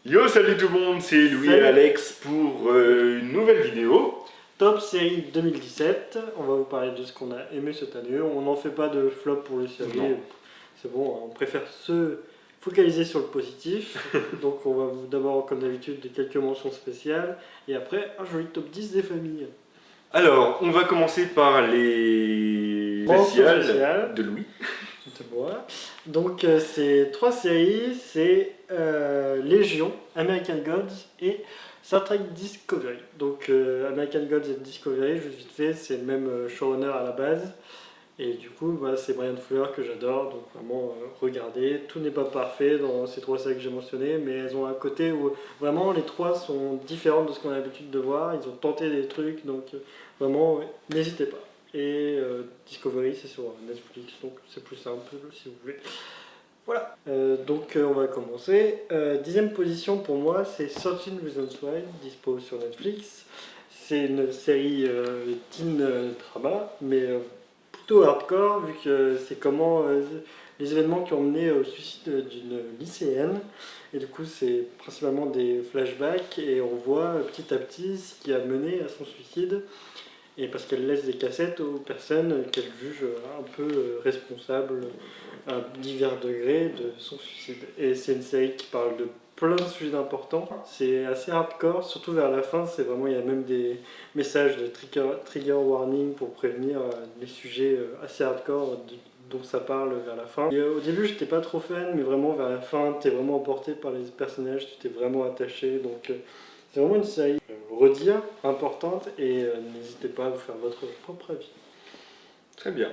Yo, salut tout le monde, c'est Louis Salut. et Alex pour une nouvelle vidéo. Top série 2017, on va vous parler de ce qu'on a aimé cette année. On n'en fait pas de flop pour les séries, Non. c'est bon, on préfère se focaliser sur le positif. Donc on va vous d'abord, comme d'habitude, des quelques mentions spéciales et après un joli top 10 des familles. Alors, on va commencer par les Mention spéciales spéciale. de Louis. De moi. Donc ces trois séries, c'est Légion, American Gods et Star Trek Discovery. Donc American Gods et Discovery, juste vite fait, c'est le même showrunner à la base. Et du coup, voilà, c'est Bryan Fuller que j'adore, donc vraiment regardez. Tout n'est pas parfait dans ces trois séries que j'ai mentionnées, mais elles ont un côté où vraiment les trois sont différentes de ce qu'on a l'habitude de voir. Ils ont tenté des trucs, donc vraiment, n'hésitez pas. Et Discovery, c'est sur Netflix, donc c'est plus simple si vous voulez. Voilà, donc on va commencer. 10e position pour moi, c'est 13 Reasons Why, dispo sur Netflix. C'est une série teen drama, mais plutôt hardcore, vu que c'est comment les événements qui ont mené au suicide d'une lycéenne. Et du coup, c'est principalement des flashbacks, et on voit petit à petit ce qui a mené à son suicide. Et parce qu'elle laisse des cassettes aux personnes qu'elle juge un peu responsables à divers degrés de son suicide. Et c'est une série qui parle de plein de sujets importants. C'est assez hardcore, surtout vers la fin. C'est vraiment, il y a même des messages de trigger warning pour prévenir les sujets assez hardcore dont ça parle vers la fin. Et au début, j'étais pas trop fan, mais vraiment vers la fin, t'es vraiment emporté par les personnages, tu t'es vraiment attaché. Donc c'est vraiment une série, je vais le redire, importante, et n'hésitez pas à vous faire votre propre avis. Très bien.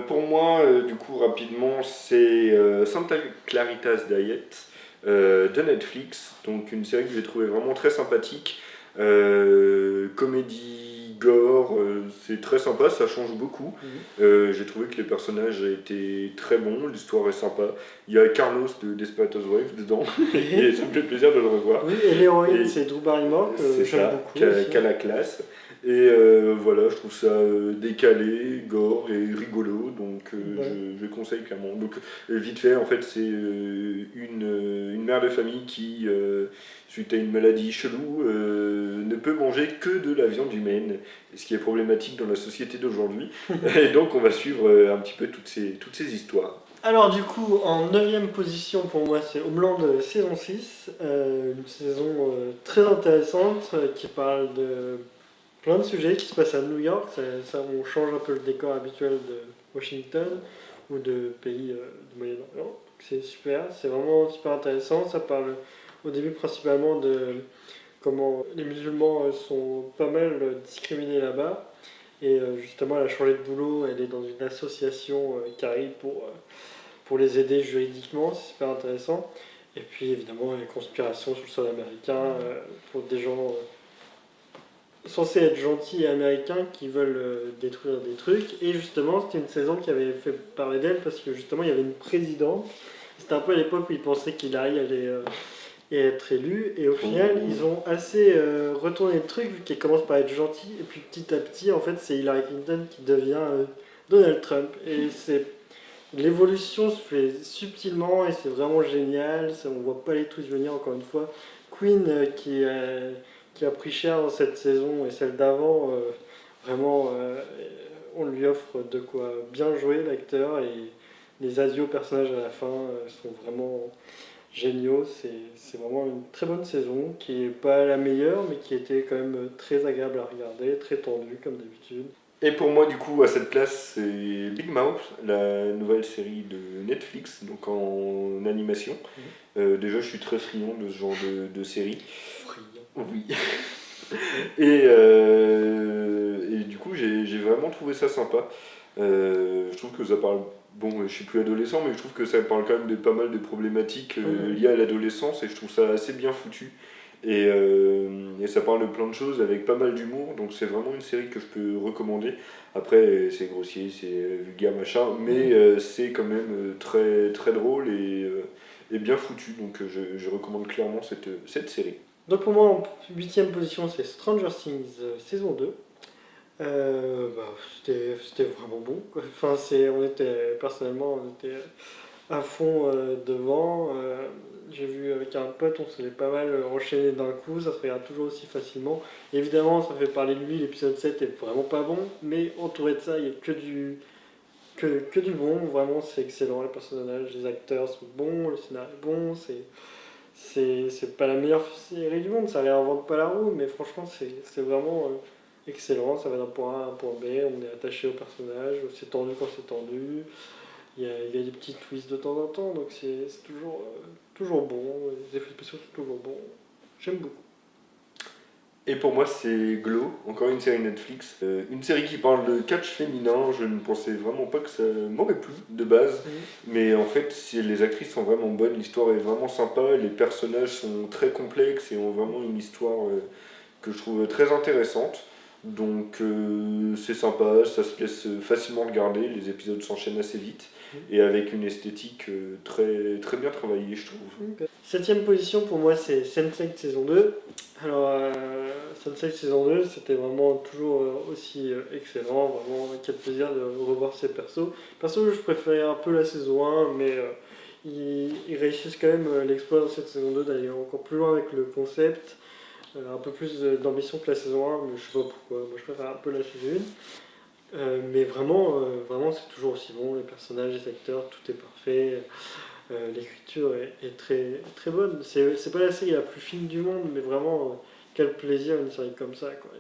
Pour moi, du coup, rapidement, c'est Santa Clarita's Diet de Netflix. Donc une série que j'ai trouvé vraiment très sympathique. Comédie, gore, c'est très sympa, ça change beaucoup. J'ai trouvé que les personnages étaient très bons, l'histoire est sympa. Il y a Carlos de Desperate Housewives dedans, et ça me fait plaisir de le revoir. Oui, et l'héroïne, Et c'est Drew Barrymore, que c'est j'aime ça, beaucoup aussi. qui a la classe. Et voilà, je trouve ça décalé, gore et rigolo, donc Ouais. je conseille clairement. Donc vite fait, en fait, c'est une mère de famille qui, suite à une maladie chelou, ne peut manger que de la viande humaine, ce qui est problématique dans la société d'aujourd'hui. Et donc on va suivre un petit peu toutes ces histoires. Alors du coup, en 9e position pour moi, c'est Homeland saison 6, une saison très intéressante qui parle de plein de sujets qui se passent à New York. On change un peu le décor habituel de Washington ou de pays du Moyen-Orient. Donc, c'est super, c'est vraiment super intéressant. Ça parle au début principalement de comment les musulmans sont pas mal discriminés là-bas. Et justement, elle a changé de boulot, elle est dans une association qui arrive pour les aider juridiquement, c'est super intéressant. Et puis évidemment, les conspirations sur le sol américain pour des gens censés être gentils et américains qui veulent détruire des trucs. Et justement, c'était une saison qui avait fait parler d'elle parce que justement, il y avait une présidente. C'était un peu à l'époque où ils pensaient qu'Hillary allait être élue. Et au final, ils ont assez retourné le truc vu qu'elle commence par être gentille. Et puis petit à petit, en fait, c'est Hillary Clinton qui devient Donald Trump. Et c'est l'évolution se fait subtilement et c'est vraiment génial. On voit pas les twists venir encore une fois. Queen qui a pris cher dans cette saison et celle d'avant, vraiment on lui offre de quoi bien jouer l'acteur et les asios personnages à la fin sont vraiment géniaux. C'est vraiment une très bonne saison qui est pas la meilleure mais qui était quand même très agréable à regarder, très tendue comme d'habitude. Et pour moi, du coup, à cette place, c'est Big Mouth, la nouvelle série de Netflix, donc en animation. Déjà, je suis très friand de ce genre de série. Oui. Et du coup, j'ai vraiment trouvé ça sympa. Je trouve que ça parle. Bon, je suis plus adolescent, mais je trouve que ça parle quand même de pas mal de problématiques liées à l'adolescence, et je trouve ça assez bien foutu. Et ça parle de plein de choses avec pas mal d'humour, donc c'est vraiment une série que je peux recommander. Après, c'est grossier, c'est vulgaire, machin, mais c'est quand même très, très drôle et bien foutu, donc je recommande clairement cette série. Donc pour moi, en 8e position, c'est Stranger Things saison 2. C'était vraiment bon, quoi. Enfin, personnellement, on était à fond devant. J'ai vu avec un pote, on se l'est pas mal enchaîné d'un coup, ça se regarde toujours aussi facilement. Évidemment, ça fait parler de lui, l'épisode 7 est vraiment pas bon, mais entouré de ça, il n'y a que du bon. Vraiment, c'est excellent, les personnages, les acteurs sont bons, le scénario est bon, c'est pas la meilleure série du monde, ça réinvente pas la roue, mais franchement, c'est vraiment excellent. Ça va d'un point A à un point B, on est attaché au personnage, c'est tendu quand c'est tendu. Il y a des petits twists de temps en temps, donc c'est toujours bon. Les effets spéciaux sont toujours bons. J'aime beaucoup. Et pour moi, c'est Glow, encore une série Netflix. Une série qui parle de catch féminin. Je ne pensais vraiment pas que ça m'aurait plu de base. Mais en fait, les actrices sont vraiment bonnes, l'histoire est vraiment sympa, les personnages sont très complexes et ont vraiment une histoire que je trouve très intéressante. Donc c'est sympa, ça se laisse facilement regarder, les épisodes s'enchaînent assez vite et avec une esthétique très, très bien travaillée, je trouve. Okay. Septième position pour moi, c'est Sense8 saison 2. Alors, Sense8 saison 2, c'était vraiment toujours aussi excellent. Vraiment, quel plaisir de revoir ces persos. Perso, je préférais un peu la saison 1, mais ils réussissent quand même l'exploit dans cette saison 2 d'aller encore plus loin avec le concept. Un peu plus d'ambition que la saison 1, mais je sais pas pourquoi. Moi, je préfère un peu la saison 1. Mais vraiment, c'est toujours aussi bon. Les personnages, les acteurs, tout est parfait. L'écriture est très, très bonne. C'est pas la série la plus fine du monde, mais vraiment, quel plaisir une série comme ça, quoi.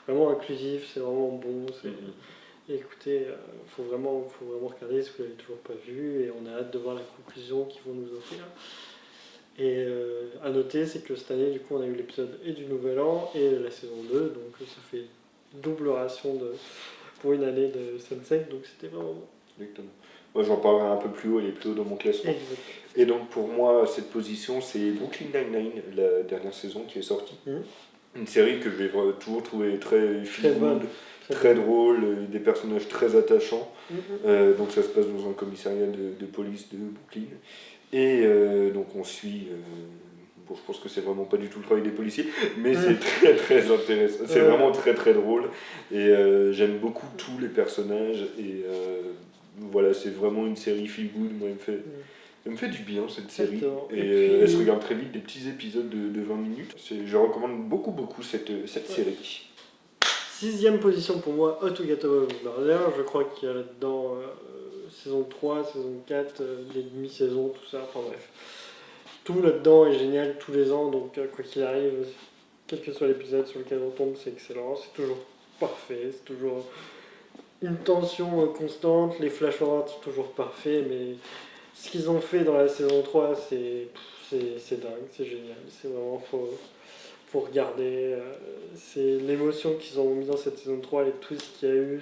Vraiment inclusif, c'est vraiment bon. Écoutez, faut vraiment regarder si vous l'avez toujours pas vu, et on a hâte de voir la conclusion qu'ils vont nous offrir. Et à noter, c'est que cette année, du coup, on a eu l'épisode et du Nouvel An et la saison 2, donc ça fait double ration pour une année de Sunset, donc c'était vraiment bon. Exactement. Moi, j'en parlerai un peu plus haut, elle est plutôt dans mon classement. Exactement. Et donc, pour moi, cette position, c'est Brooklyn Nine-Nine, la dernière saison qui est sortie. Une série que j'ai toujours trouvé très feel-good, très drôle, des personnages très attachants. Donc, ça se passe dans un commissariat de police de Brooklyn. Et donc on suit, bon je pense que c'est vraiment pas du tout le travail des policiers, mais c'est très très intéressant, c'est vraiment très très drôle, et j'aime beaucoup tous les personnages, et voilà, c'est vraiment une série feel good, moi elle me fait du bien cette série, et puis... elle se regarde très vite, des petits épisodes de 20 minutes, je recommande beaucoup cette série. Sixième position pour moi, How to Get Away with Murder, je crois qu'il y a là-dedans saison 3, saison 4, les demi-saisons, tout ça, enfin bref. Tout là-dedans est génial tous les ans, donc quoi qu'il arrive, quel que soit l'épisode sur lequel on tombe, c'est excellent, c'est toujours parfait, c'est toujours une tension constante, les flash forwards sont toujours parfaits, mais ce qu'ils ont fait dans la saison 3, c'est dingue, c'est génial, c'est vraiment faut regarder, c'est l'émotion qu'ils ont mis dans cette saison 3, les twists qu'il y a eu,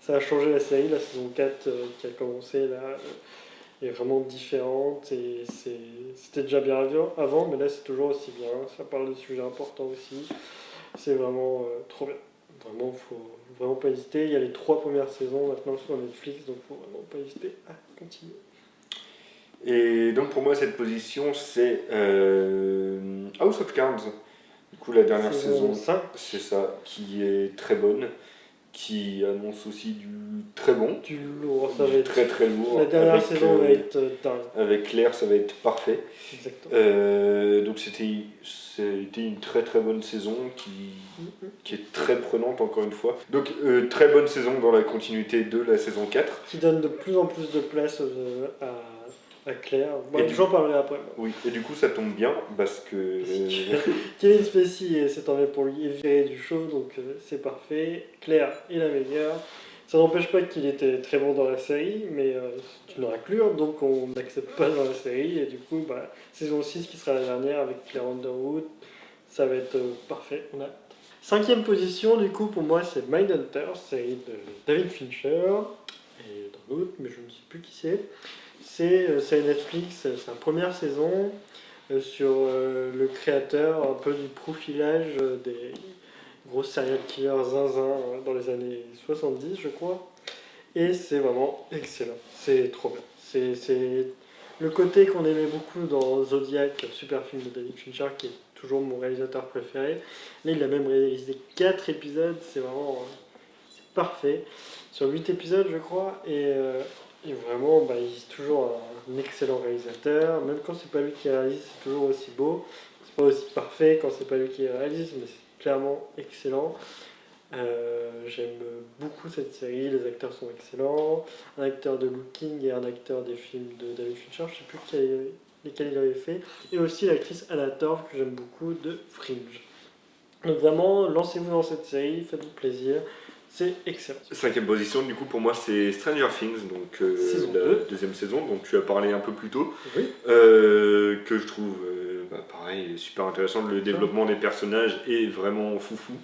ça a changé la série. La saison 4 qui a commencé là est vraiment différente, et c'était déjà bien avant, mais là c'est toujours aussi bien, ça parle de sujets importants aussi, c'est vraiment trop bien. Vraiment, faut vraiment pas hésiter, il y a les 3 premières saisons maintenant sur Netflix, donc faut vraiment pas hésiter à continuer. Et donc pour moi cette position c'est House of Cards. Du coup la dernière saison, c'est ça, qui est très bonne, qui annonce aussi du très bon. Du lourd, ça va être très très lourd. La dernière saison va être dingue. Avec Claire ça va être parfait. Exactement. Donc c'était une très très bonne saison qui est très prenante encore une fois. Donc très bonne saison dans la continuité de la saison 4. Qui donne de plus en plus de place à Claire. Bon, j'en parlerai après. Oui, et du coup ça tombe bien parce que... Kevin Spacey s'est enlevé pour lui et viré du show, donc c'est parfait. Claire est la meilleure. Ça n'empêche pas qu'il était très bon dans la série, mais c'est une raclure, donc on n'accepte pas dans la série. Et du coup, saison 6 qui sera la dernière avec Claire Underwood, ça va être parfait. On a 5e position, du coup, pour moi, c'est Mindhunter, série de David Fincher, et d'un autre, mais je ne sais plus qui c'est. C'est Netflix, c'est sa première saison sur le créateur, un peu du profilage des gros serial killers zinzin dans les années 70, je crois. Et c'est vraiment excellent, c'est trop bien. C'est le côté qu'on aimait beaucoup dans Zodiac, super film de David Fincher, qui est toujours mon réalisateur préféré. Là, il a même réalisé 4 épisodes, c'est vraiment parfait. Sur 8 épisodes, je crois, et Et vraiment, il est toujours un excellent réalisateur. Même quand c'est pas lui qui réalise, c'est toujours aussi beau. C'est pas aussi parfait quand c'est pas lui qui réalise, mais c'est clairement excellent. J'aime beaucoup cette série, les acteurs sont excellents. Un acteur de Looking et un acteur des films de David Fincher, je sais plus lesquels il avait fait. Et aussi l'actrice Anna Torv, que j'aime beaucoup, de Fringe. Donc vraiment, lancez-vous dans cette série, faites-vous plaisir. C'est excellent. Cinquième position, du coup, pour moi, c'est Stranger Things, donc Saison la 2. deuxième saison, dont tu as parlé un peu plus tôt, Oui. que je trouve, pareil, super intéressant. Le développement des personnages est vraiment foufou,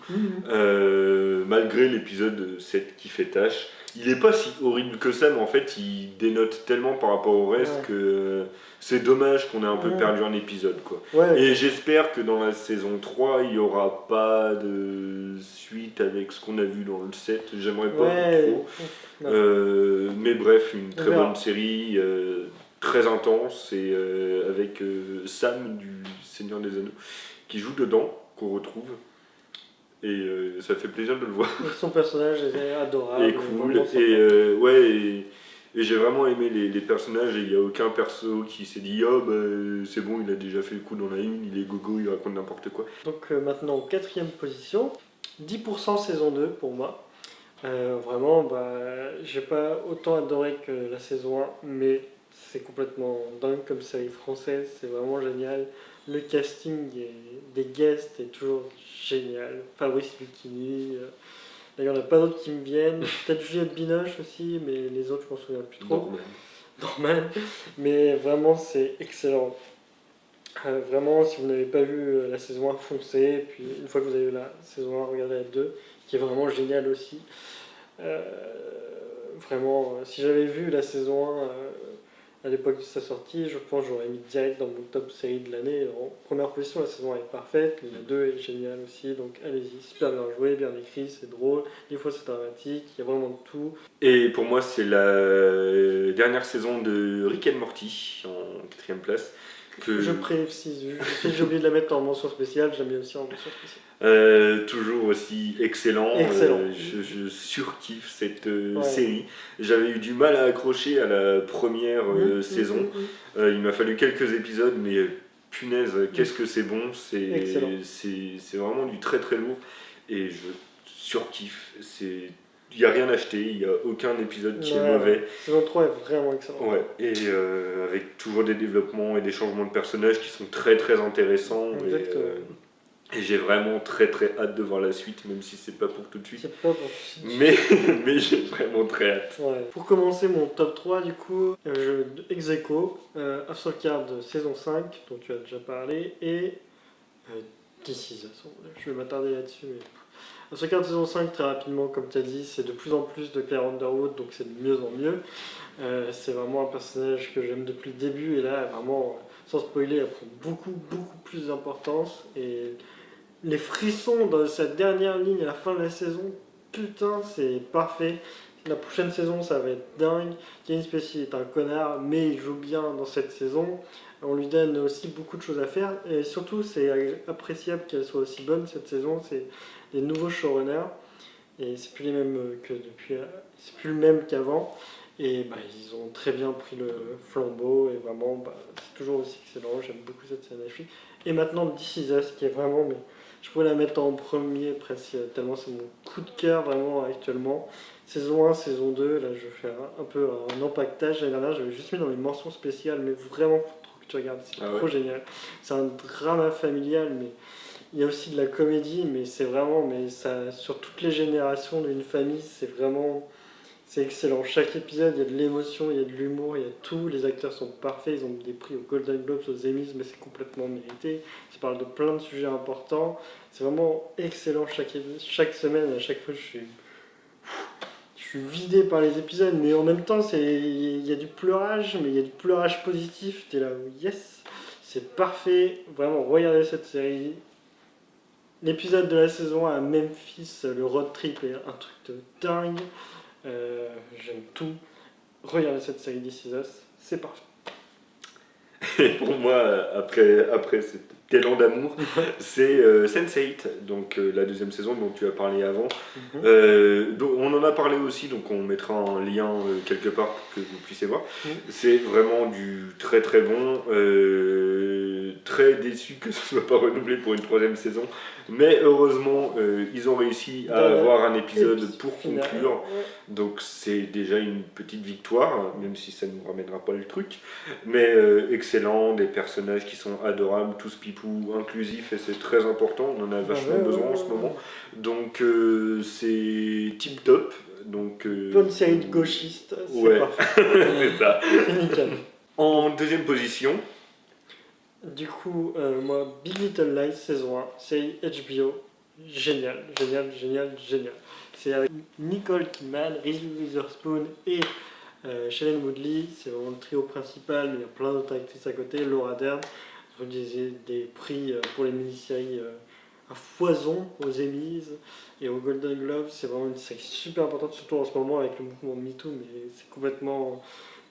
malgré l'épisode 7 qui fait tâche. Il est pas si horrible que ça, mais en fait, il dénote tellement par rapport au reste que c'est dommage qu'on ait un peu perdu un épisode, quoi. Ouais. Et j'espère que dans la saison 3, il n'y aura pas de suite avec ce qu'on a vu dans le 7. J'aimerais pas trop. Mais bref, une très bonne série, très intense, et avec Sam du Seigneur des Anneaux qui joue dedans, qu'on retrouve. Et ça fait plaisir de le voir. Son personnage est adorable. Et cool. Et j'ai vraiment aimé les personnages, et il n'y a aucun perso qui s'est dit oh c'est bon, il a déjà fait le coup dans la une, il est gogo, il raconte n'importe quoi. Donc maintenant, 4ème position, 10% saison 2 pour moi. Vraiment, j'ai pas autant adoré que la saison 1, mais c'est complètement dingue comme série française, c'est vraiment génial. Le casting des guests est toujours génial. Fabrice Lucchini. D'ailleurs, il n'y en a pas d'autres qui me viennent. Peut-être Juliette Binoche aussi, mais les autres, je m'en souviens plus trop. Normal. Mais vraiment, c'est excellent. Vraiment, si vous n'avez pas vu la saison 1, foncez. Puis, une fois que vous avez vu la saison 1, regardez la 2, qui est vraiment géniale aussi. Vraiment, si j'avais vu la saison 1 à l'époque de sa sortie, je pense que j'aurais mis direct dans mon top série de l'année. En première position, la saison 1 est parfaite, mais la 2 est géniale aussi, donc allez-y, super bien joué, bien écrit, c'est drôle, des fois c'est dramatique, il y a vraiment de tout. Et pour moi, c'est la dernière saison de Rick and Morty, en 4ème place. Je précise, j'ai oublié de la mettre en mention spéciale, je la mets aussi en mention spéciale. Toujours aussi excellent. Je surkiffe cette série. J'avais eu du mal à accrocher à la première saison. Il m'a fallu quelques épisodes, mais punaise, qu'est-ce que c'est bon. C'est vraiment du très très lourd. Et je surkiffe. Il n'y a rien à acheter, il n'y a aucun épisode qui est mauvais. Saison 3 est vraiment excellent. Ouais, et avec toujours des développements et des changements de personnages qui sont très très intéressants. Et j'ai vraiment très très hâte de voir la suite, même si c'est pas pour tout de suite. C'est pas pour tout de suite. Mais j'ai vraiment très hâte. Ouais. Pour commencer mon top 3, du coup, ex aequo, House of Cards saison 5, dont tu as déjà parlé, et This Is Us. Je vais m'attarder là-dessus, mais... House of Cards saison 5, très rapidement, comme tu as dit, c'est de plus en plus de Claire Underwood, donc c'est de mieux en mieux. C'est vraiment un personnage que j'aime depuis le début, et là, vraiment, sans spoiler, elle prend beaucoup plus d'importance, et les frissons dans sa dernière ligne à la fin de la saison, putain, c'est parfait. La prochaine saison, ça va être dingue. Kevin Spacey est un connard, mais il joue bien dans cette saison. On lui donne aussi beaucoup de choses à faire, et surtout, c'est appréciable qu'elle soit aussi bonne cette saison. C'est des nouveaux showrunners, et c'est plus les mêmes c'est plus le même qu'avant. Et ils ont très bien pris le flambeau, et vraiment, c'est toujours aussi excellent. J'aime beaucoup cette série. Et maintenant, This Is Us, qui est vraiment... Je pourrais la mettre en premier presque, tellement c'est mon coup de cœur vraiment actuellement. Saison 1, saison 2, là je vais faire un peu un empaquetage. L'année dernière, j'avais juste mis dans les mentions spéciales, mais vraiment, faut trop que tu regardes, c'est trop génial. C'est un drama familial, mais il y a aussi de la comédie, mais c'est vraiment, mais ça, sur toutes les générations d'une famille, c'est excellent. Chaque épisode, il y a de l'émotion, il y a de l'humour, il y a tout. Les acteurs sont parfaits, ils ont des prix aux Golden Globes, aux Emmys, mais c'est complètement mérité. Ça parle de plein de sujets importants. C'est vraiment excellent chaque semaine. À chaque fois, je suis vidé par les épisodes, mais en même temps, il y a du pleurage, mais il y a du pleurage positif. T'es là, yes, c'est parfait. Vraiment, regardez cette série. L'épisode de la saison 1 à Memphis, le road trip est un truc de dingue. J'aime tout. Regardez cette série This Is Us, c'est parfait. Et pour moi, après cet élan d'amour, c'est Sense8, donc la deuxième saison dont tu as parlé avant. Donc, on en a parlé aussi, donc on mettra un lien quelque part pour que vous puissiez voir. C'est vraiment du très très bon. Très déçu que ce ne soit pas renouvelé pour une troisième saison. Mais heureusement, ils ont réussi à avoir un épisode pour conclure. Donc c'est déjà une petite victoire, même si ça ne nous ramènera pas le truc. Mais excellent, des personnages qui sont adorables, tous pipou, inclusifs, et c'est très important, on en a vachement besoin en ce moment. Donc c'est tip top. Donc, bonne série de gauchistes, c'est parfait. C'est ça. C'est nickel. En deuxième position. Du coup, moi, Big Little Lies saison 1, série HBO, génial. C'est avec Nicole Kidman, Reese Witherspoon et Shailene Woodley. C'est vraiment le trio principal, mais il y a plein d'autres actrices à côté. Laura Dern, je vous disais, des prix pour les mini-séries à foison aux Emmys et aux Golden Globes. C'est vraiment une série super importante, surtout en ce moment avec le mouvement MeToo, mais c'est complètement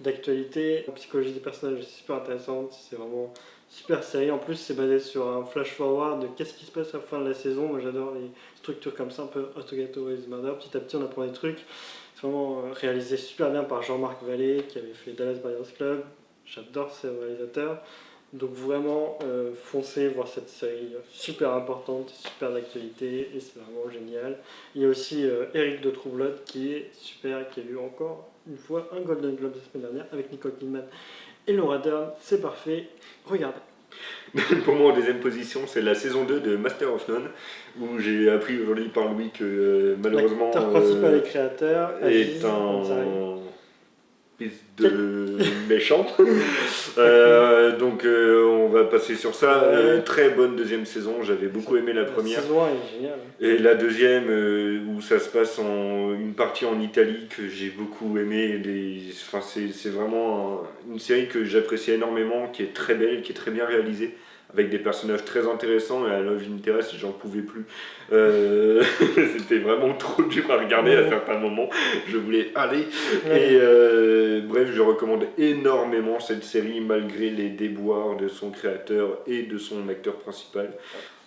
d'actualité. La psychologie des personnages est super intéressante, c'est vraiment super série. En plus, c'est basé sur un flash forward de qu'est-ce qui se passe à la fin de la saison. Moi, j'adore les structures comme ça, un peu How to Get Away with Murder. Petit à petit, on apprend des trucs. C'est vraiment réalisé super bien par Jean-Marc Vallée, qui avait fait Dallas Buyers Club. J'adore ce réalisateur. Donc vraiment, foncez voir cette série super importante, super d'actualité, et c'est vraiment génial. Il y a aussi Eric de Troublot qui est super, qui a eu encore une fois un Golden Globe la semaine dernière avec Nicole Kidman et Laura Dern. C'est parfait, regardez. Pour moi, en deuxième position, c'est la saison 2 de Master of None, où j'ai appris aujourd'hui par Louis que malheureusement l'acteur principal et créateur est un piste de méchant. Donc on va passer sur ça. Très bonne deuxième saison, j'avais beaucoup aimé la première. La saison 1 est géniale. Et la deuxième, où ça se passe une partie en Italie que j'ai beaucoup aimé. Enfin, c'est vraiment une série que j'apprécie énormément, qui est très belle, qui est très bien réalisée, avec des personnages très intéressants, et à Love Interest, j'en pouvais plus. C'était vraiment trop dur à regarder à certains moments. Je voulais aller. Et bref, je recommande énormément cette série, malgré les déboires de son créateur et de son acteur principal.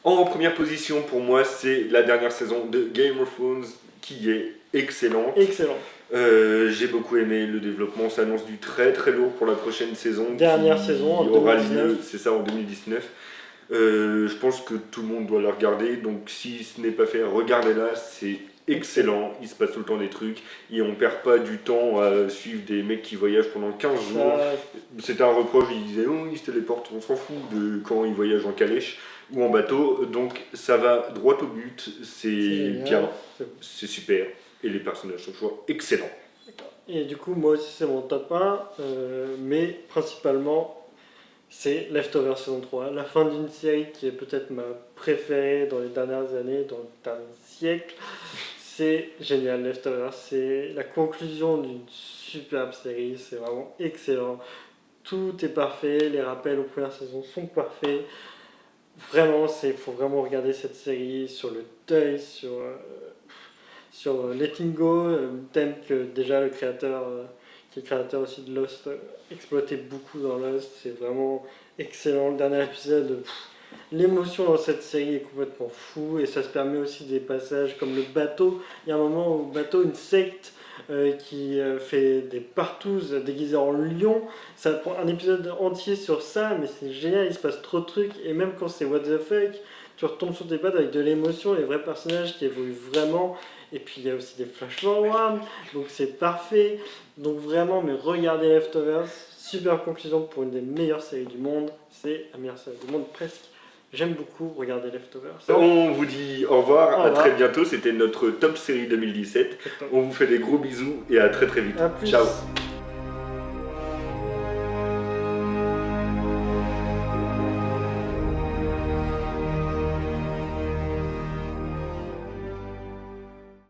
En première position, pour moi, c'est la dernière saison de Game of Thrones, qui est excellente. Excellent. J'ai beaucoup aimé le développement, ça annonce du très très lourd pour la prochaine saison. Dernière saison en 2019. C'est ça, en 2019. Je pense que tout le monde doit la regarder, donc si ce n'est pas fait, regardez-la, c'est excellent, il se passe tout le temps des trucs, et on perd pas du temps à suivre des mecs qui voyagent pendant 15 jours. C'était un reproche, ils disaient oh ils se téléportent, on s'en fout de quand ils voyagent en calèche ou en bateau, donc ça va droit au but, c'est bien, c'est super, et les personnages sont toujours excellents. Et du coup, moi aussi c'est mon top 1, mais principalement c'est Leftovers saison 3, la fin d'une série qui est peut-être ma préférée dans les dernières années, dans le dernier siècle. C'est génial, Leftovers, c'est la conclusion d'une superbe série, c'est vraiment excellent. Tout est parfait, les rappels aux premières saisons sont parfaits. Vraiment, il faut vraiment regarder cette série sur le deuil, sur Letting Go, thème que déjà le créateur, qui est créateur aussi de Lost, exploitait beaucoup dans Lost. C'est vraiment excellent. Le dernier épisode, l'émotion dans cette série est complètement fou, et ça se permet aussi des passages comme le bateau. Il y a un moment où le bateau, une secte qui fait des partouzes déguisées en lion. Ça prend un épisode entier sur ça, mais c'est génial, il se passe trop de trucs, et même quand c'est what the fuck, tu retombes sur tes pattes avec de l'émotion, les vrais personnages qui évoluent vraiment. Et puis il y a aussi des flash forward, donc c'est parfait. Donc vraiment, mais regardez Leftovers, super conclusion pour une des meilleures séries du monde. C'est la meilleure série du monde presque. J'aime beaucoup regarder Leftovers. On vous dit au revoir, à très bientôt. C'était notre top série 2017. On vous fait des gros bisous et à très très vite. À plus. Ciao.